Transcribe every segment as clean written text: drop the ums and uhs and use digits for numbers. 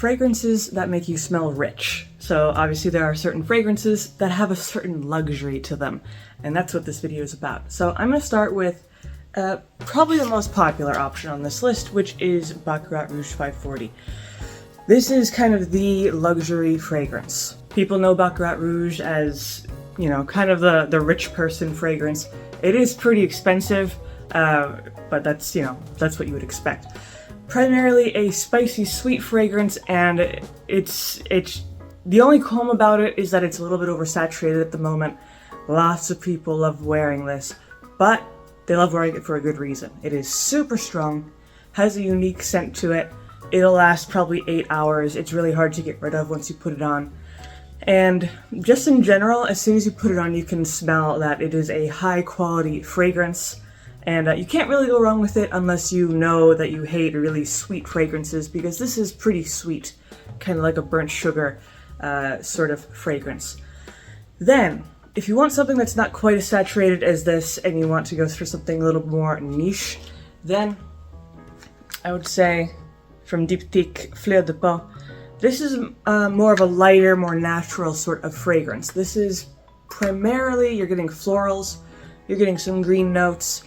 fragrances that make you smell rich. So obviously there are certain fragrances that have a certain luxury to them, and that's what this video is about. So I'm going to start with probably the most popular option on this list, which is Baccarat Rouge 540. This is kind of the luxury fragrance. People know Baccarat Rouge as, you know, kind of the rich person fragrance. It is pretty expensive, but that's, you know, that's what you would expect. Primarily a spicy sweet fragrance, and it's the only qualm about it is that it's a little bit oversaturated at the moment. Lots of people love wearing this, but they love wearing it for a good reason. It is super strong, has a unique scent to it. It'll last probably 8 hours. It's really hard to get rid of once you put it on. And just in general, as soon as you put it on, you can smell that it is a high quality fragrance. And you can't really go wrong with it unless you know that you hate really sweet fragrances, because this is pretty sweet, kind of like a burnt sugar sort of fragrance. Then, if you want something that's not quite as saturated as this and you want to go for something a little more niche, then I would say from Diptyque Fleur de Peau, this is more of a lighter, more natural sort of fragrance. This is primarily, you're getting florals, you're getting some green notes.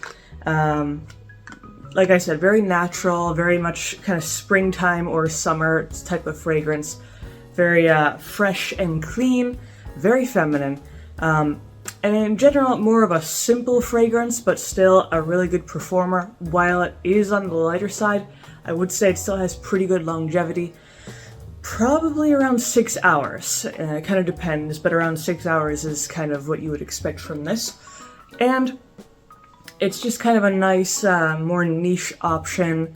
Like I said, very natural, very much kind of springtime or summer type of fragrance. Very fresh and clean, very feminine. And in general, more of a simple fragrance, but still a really good performer. While it is on the lighter side, I would say it still has pretty good longevity. Probably around 6 hours. It kind of depends, but around 6 hours is kind of what you would expect from this. And it's just kind of a nice, more niche option,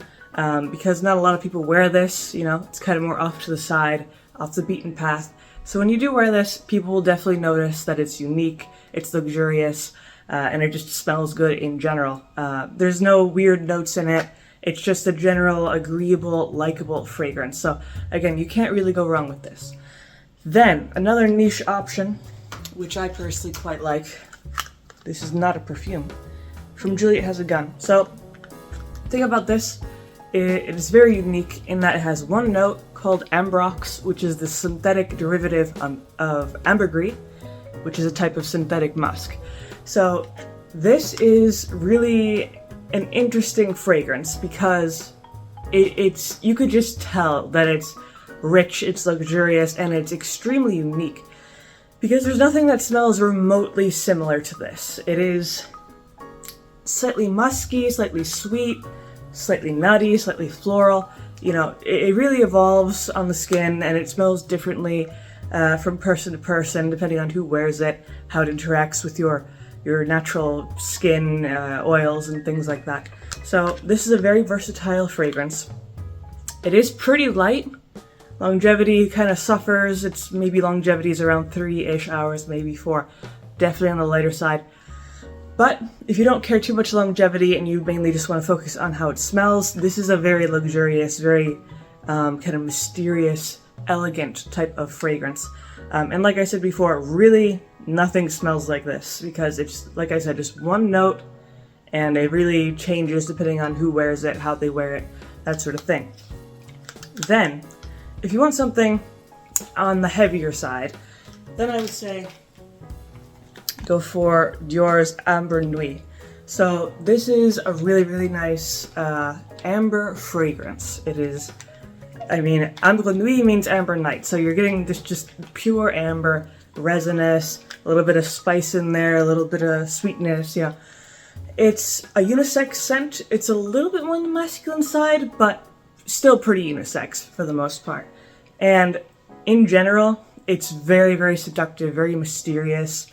because not a lot of people wear this, you know, it's kind of more off to the side, off the beaten path. So when you do wear this, people will definitely notice that it's unique, it's luxurious, and it just smells good in general. There's no weird notes in it, it's just a general, agreeable, likable fragrance. So again, you can't really go wrong with this. Then, another niche option, which I personally quite like, this is not a perfume, from Juliet Has a Gun. So, the thing about this, it is very unique in that it has one note called ambrox, which is the synthetic derivative of ambergris, which is a type of synthetic musk. So, this is really an interesting fragrance because it's you could just tell that it's rich, it's luxurious, and it's extremely unique. Because there's nothing that smells remotely similar to this. It is slightly musky, slightly sweet, slightly nutty, slightly floral. You know, it really evolves on the skin, and it smells differently from person to person, depending on who wears it, how it interacts with your natural skin, oils, and things like that. So this is a very versatile fragrance. It is pretty light. Longevity kind of suffers. It's maybe longevity is around 3-ish hours, maybe 4. Definitely on the lighter side. But if you don't care too much longevity and you mainly just want to focus on how it smells, this is a very luxurious, very kind of mysterious, elegant type of fragrance. And like I said before, really nothing smells like this because it's, like I said, just one note, and it really changes depending on who wears it, how they wear it, that sort of thing. Then, if you want something on the heavier side, then I would say go for Dior's Amber Nuit. So this is a really, really nice amber fragrance. It is, I mean, Amber Nuit means amber night, so you're getting this just pure amber, resinous, a little bit of spice in there, a little bit of sweetness, you know. It's a unisex scent. It's a little bit more on the masculine side, but still pretty unisex for the most part. And in general, it's very, very seductive, very mysterious.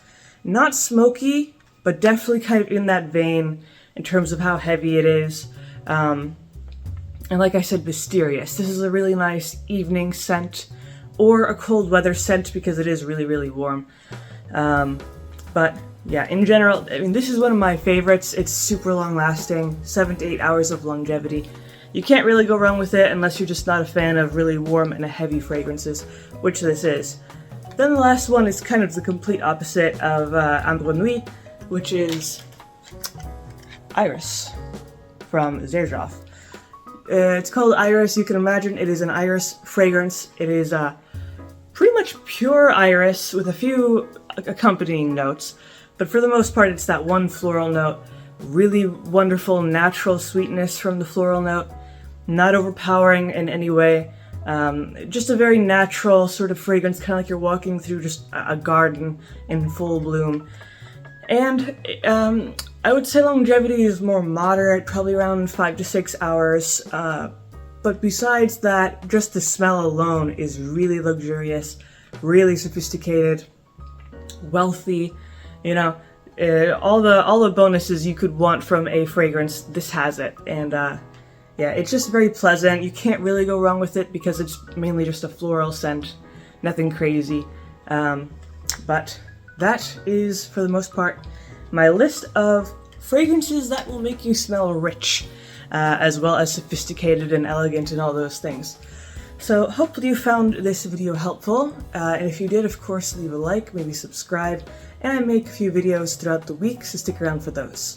Not smoky, but definitely kind of in that vein in terms of how heavy it is. And like I said, mysterious. This is a really nice evening scent or a cold weather scent because it is really, really warm. But yeah, in general, I mean, this is one of my favorites. It's super long lasting, 7 to 8 hours of longevity. You can't really go wrong with it unless you're just not a fan of really warm and heavy fragrances, which this is. Then the last one is kind of the complete opposite of Ambre Nuit, which is Iris from Zerzhoff. It's called Iris. You can imagine it is an iris fragrance. It is pretty much pure iris with a few accompanying notes, but for the most part it's that one floral note. Really wonderful natural sweetness from the floral note, not overpowering in any way. Just a very natural sort of fragrance, kind of like you're walking through just a garden in full bloom. And I would say longevity is more moderate, probably around 5 to 6 hours. But besides that, just the smell alone is really luxurious, really sophisticated, wealthy. You know, all the bonuses you could want from a fragrance, this has it. And yeah, it's just very pleasant. You can't really go wrong with it because it's mainly just a floral scent, nothing crazy. But that is, for the most part, my list of fragrances that will make you smell rich, as well as sophisticated and elegant and all those things. So hopefully you found this video helpful, and if you did, of course, leave a like, maybe subscribe, and I make a few videos throughout the week, so stick around for those.